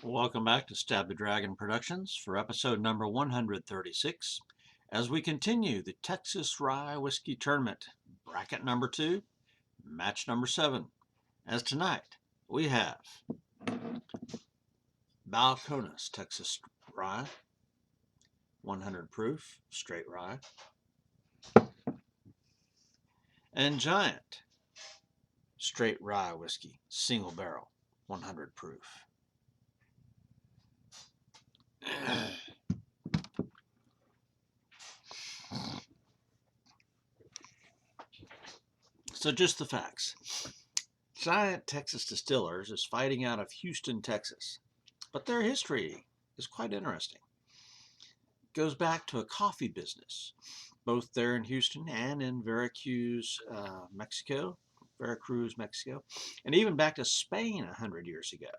Welcome back to Stab the Dragon Productions for episode number 136 as we continue the Texas Rye Whiskey Tournament, bracket number 2, match number 7. As tonight we have Balcones Texas Rye, 100 proof, straight rye, and Giant Straight Rye Whiskey, single barrel, 100 proof. So just the facts. Giant Texas Distillers is fighting out of Houston, Texas, but their history is quite interesting. It goes back to a coffee business, both there in Houston and in Veracruz, Mexico, and even back to Spain 100 years ago,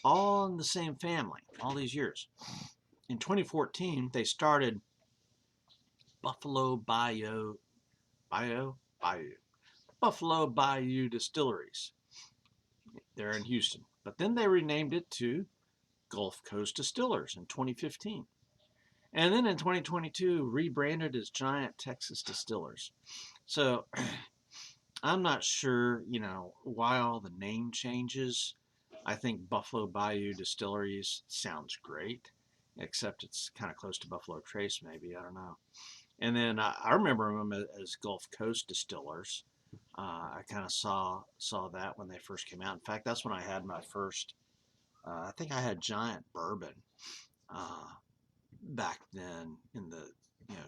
all in the same family, all these years. In 2014, they started Buffalo Bayou Distilleries there in Houston. But then they renamed it to Gulf Coast Distillers in 2015. And then in 2022, rebranded as Giant Texas Distillers. So I'm not sure, why all the name changes. I think Buffalo Bayou Distilleries sounds great, except it's kind of close to Buffalo Trace, maybe. I don't know. And then I remember them as Gulf Coast Distillers. I kind of saw that when they first came out. In fact, that's when I had my first. I think I had Giant Bourbon back then in the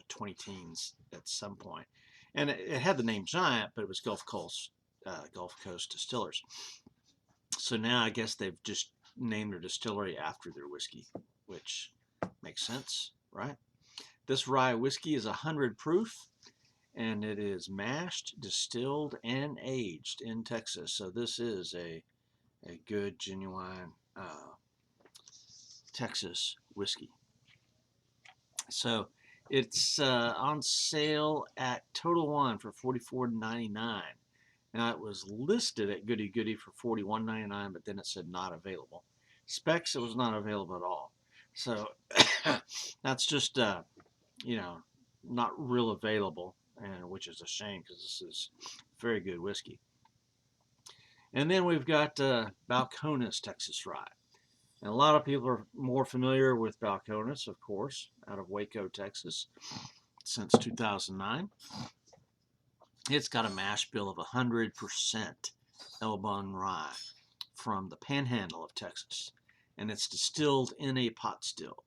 20 teens at some point, and it had the name Giant, but it was Gulf Coast Distillers. So now I guess they've just named their distillery after their whiskey, which makes sense, right? This rye whiskey is 100 proof, and it is mashed, distilled, and aged in Texas. So this is a good, genuine Texas whiskey. So it's on sale at Total Wine for $44.99. Now it was listed at Goody Goody for $41.99, but then it said not available. Specs, it was not available at all. So that's just not real available, and which is a shame because this is very good whiskey. And then we've got Balcones Texas Rye. And a lot of people are more familiar with Balcones, of course, out of Waco, Texas, since 2009. It's got a mash bill of 100% Elbon rye from the panhandle of Texas. And it's distilled in a pot still.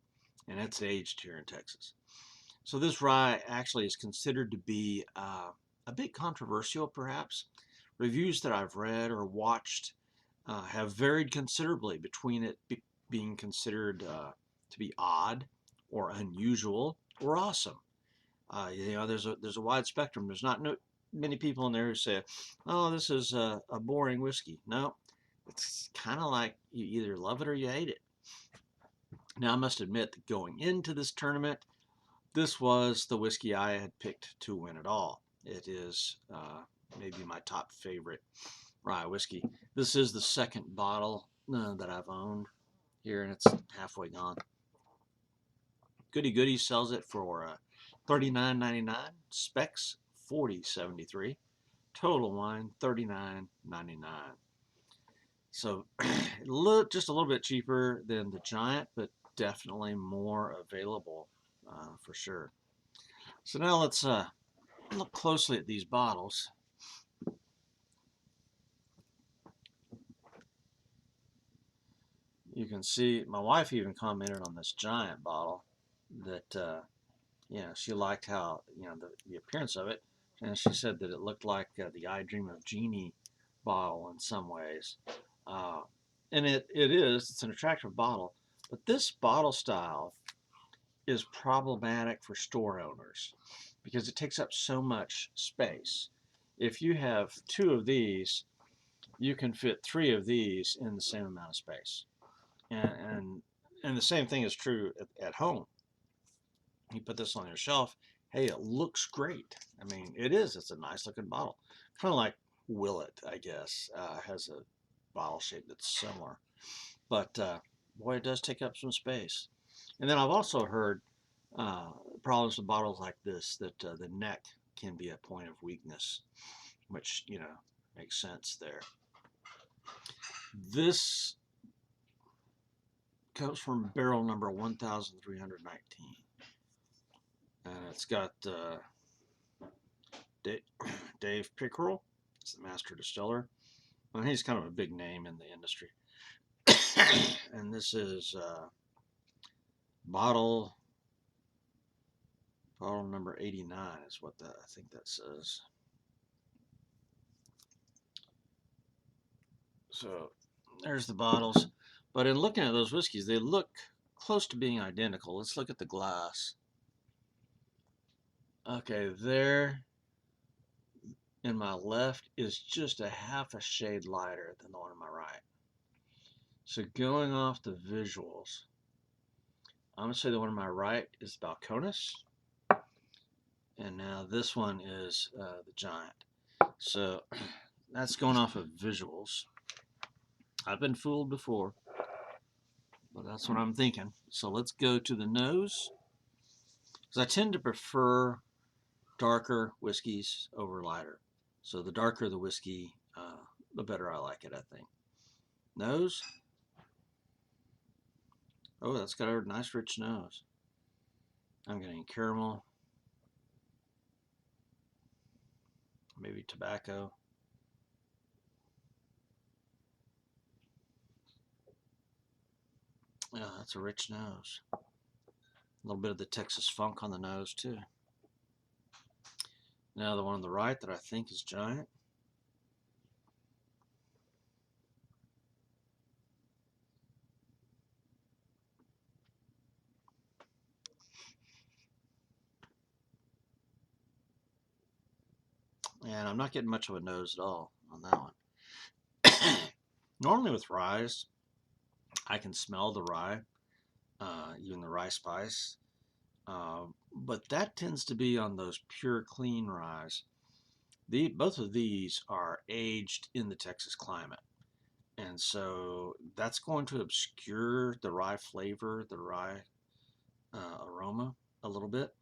And it's aged here in Texas. So this rye actually is considered to be a bit controversial, perhaps. Reviews that I've read or watched have varied considerably between it being considered to be odd or unusual or awesome. There's a wide spectrum. There's not many people in there who say, "Oh, this is a boring whiskey." No, it's kind of like you either love it or you hate it. Now, I must admit that going into this tournament, this was the whiskey I had picked to win it all. It is maybe my top favorite rye whiskey. This is the second bottle that I've owned here, and it's halfway gone. Goody Goody sells it for $39.99. Specs $40.73. Total Wine $39.99. So just a little bit cheaper than the Giant, but definitely more available for sure. So now let's look closely at these bottles. You can see my wife even commented on this Giant bottle that she liked how the appearance of it, and she said that it looked like the I Dream of Jeannie bottle in some ways, and it's an attractive bottle, but this bottle style is problematic for store owners because it takes up so much space. If you have 2 of these, you can fit 3 of these in the same amount of space. And the same thing is true at home. You put this on your shelf, hey, it looks great. I mean, it's a nice looking bottle. Kind of like Willet, I guess, has a bottle shape that's similar. But boy, it does take up some space. And then I've also heard problems with bottles like this that the neck can be a point of weakness, which makes sense there. This comes from barrel number 1319, and it's got Dave Pickerel. He's the master distiller. Well, he's kind of a big name in the industry. And this is bottle number 89 is what I think that says. So there's the bottles. But in looking at those whiskeys, they look close to being identical. Let's look at the glass. Okay, there in my left is just a half a shade lighter than the one on my right. So going off the visuals, I'm going to say the one on my right is Balcones. And now this one is the Giant. So that's going off of visuals. I've been fooled before, but that's what I'm thinking. So let's go to the nose, because I tend to prefer darker whiskeys over lighter. So the darker the whiskey, the better I like it, I think. Nose. Oh, that's got a nice rich nose. I'm getting caramel, maybe tobacco. Yeah, that's a rich nose. A little bit of the Texas funk on the nose too. Now the one on the right that I think is Giant. And I'm not getting much of a nose at all on that one. Normally with ryes, I can smell the rye, even the rye spice. But that tends to be on those pure clean ryes. Both of these are aged in the Texas climate. And so that's going to obscure the rye flavor, the rye aroma a little bit.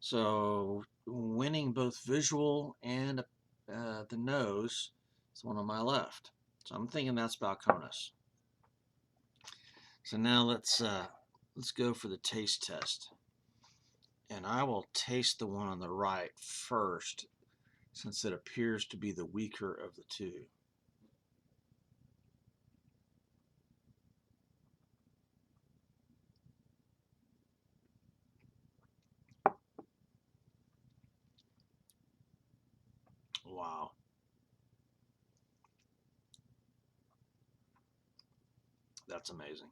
So winning both visual and the nose is the one on my left. So I'm thinking that's Balcones. So now let's go for the taste test. And I will taste the one on the right first, since it appears to be the weaker of the two. Wow. That's amazing.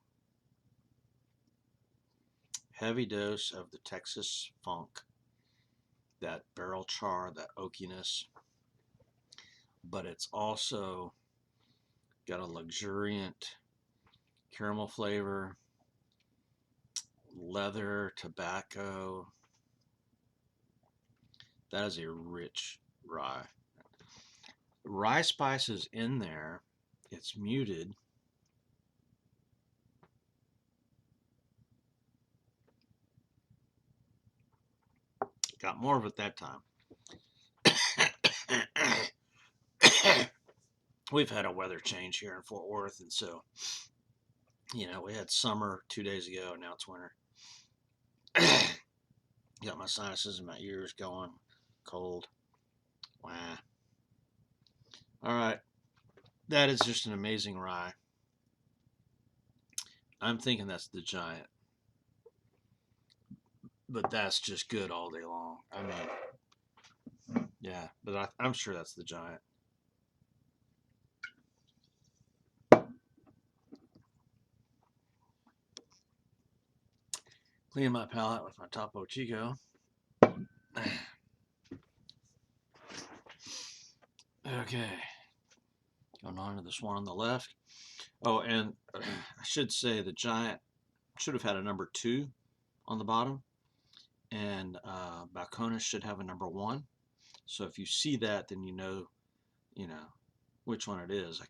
Heavy dose of the Texas funk, that barrel char, that oakiness, but it's also got a luxuriant caramel flavor, leather, tobacco. That is a rich rye. Rye spices in there. It's muted. Got more of it that time. We've had a weather change here in Fort Worth, and so, we had summer 2 days ago, and now it's winter. Got my sinuses and my ears going, cold. Wow. All right. That is just an amazing rye. I'm thinking that's the Giant. But that's just good all day long. I mean, yeah, but I'm sure that's the Giant. Cleaning my palate with my Topo Chico. Okay. Going on to this one on the left. Oh, and I should say the Giant should have had a number 2 on the bottom, and Balcones should have a number 1. So if you see that, then you know which one it is.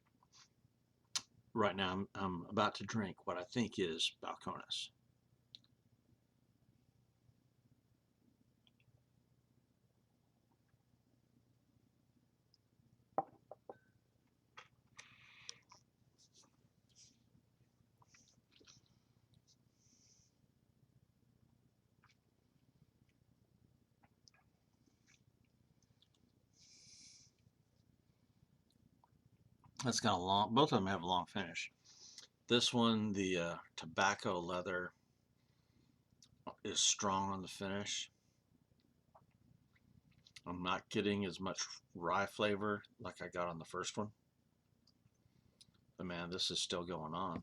right now I'm about to drink what I think is Balcones. It's got a long, both of them have a long finish. This one, the tobacco leather is strong on the finish. I'm not getting as much rye flavor like I got on the first one. But man, this is still going on.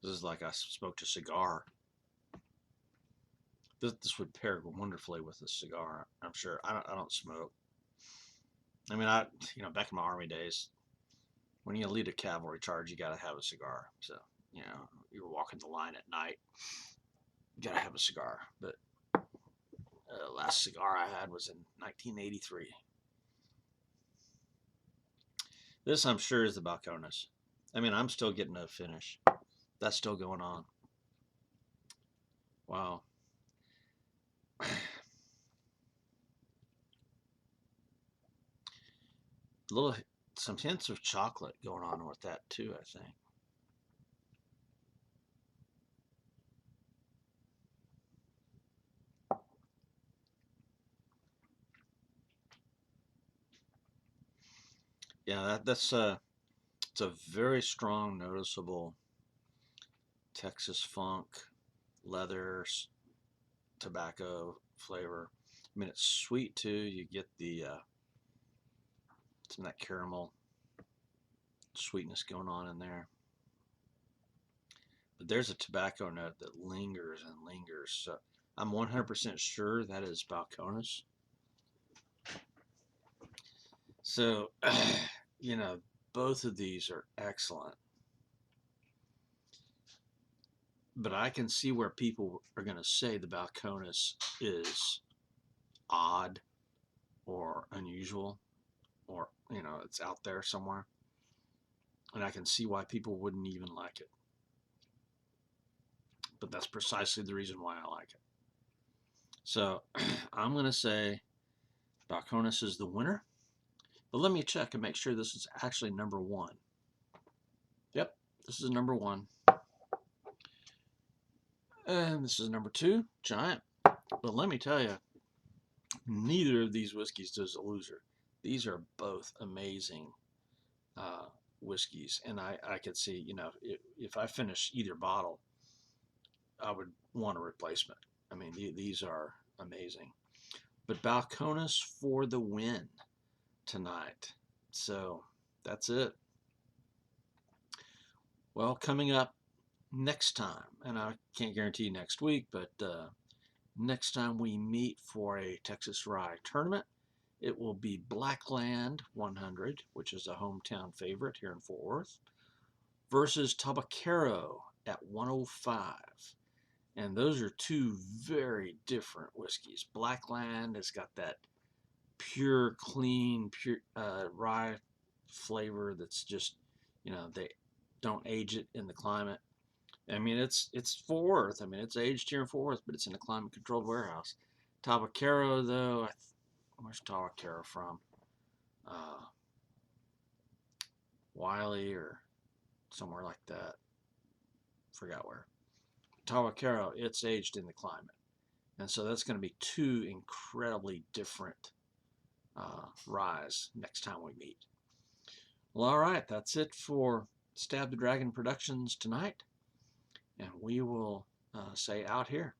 This is like I smoked a cigar. This would pair wonderfully with a cigar, I'm sure. I don't smoke. I mean, back in my army days, when you lead a cavalry charge, you got to have a cigar. So, you're walking the line at night, you got to have a cigar. But last cigar I had was in 1983. This, I'm sure, is the Balcones. I mean, I'm still getting a finish. That's still going on. Wow. Little some hints of chocolate going on with that too, I think. Yeah, that's it's a very strong, noticeable Texas funk, leather, tobacco flavor. I mean, it's sweet too. You get the some of that caramel sweetness going on in there. But there's a tobacco note that lingers and lingers. So I'm 100% sure that is Balcones. So, both of these are excellent. But I can see where people are going to say the Balcones is odd or unusual or, it's out there somewhere. And I can see why people wouldn't even like it. But that's precisely the reason why I like it. So I'm going to say Balcones is the winner. But let me check and make sure this is actually number one. Yep, this is number one. And this is number two, Giant. But let me tell you, neither of these whiskeys is a loser. These are both amazing whiskeys. And I could see, if I finish either bottle, I would want a replacement. I mean, these are amazing. But Balcones for the win tonight. So that's it. Well, coming up next time, and I can't guarantee next week, but next time we meet for a Texas Rye tournament, it will be Blackland 100, which is a hometown favorite here in Fort Worth, versus Tabacaro at 105. And those are two very different whiskeys. Blackland has got that pure, clean, pure rye flavor that's just, they don't age it in the climate. I mean, it's Fort Worth. I mean, it's aged here in Fort Worth, but it's in a climate-controlled warehouse. Tabacaro, though, where's Tabacaro from? Wiley or somewhere like that. Forgot where. Tabacaro, it's aged in the climate. And so that's going to be two incredibly different ryes next time we meet. Well, all right, that's it for Stab the Dragon Productions tonight. And we will say out here.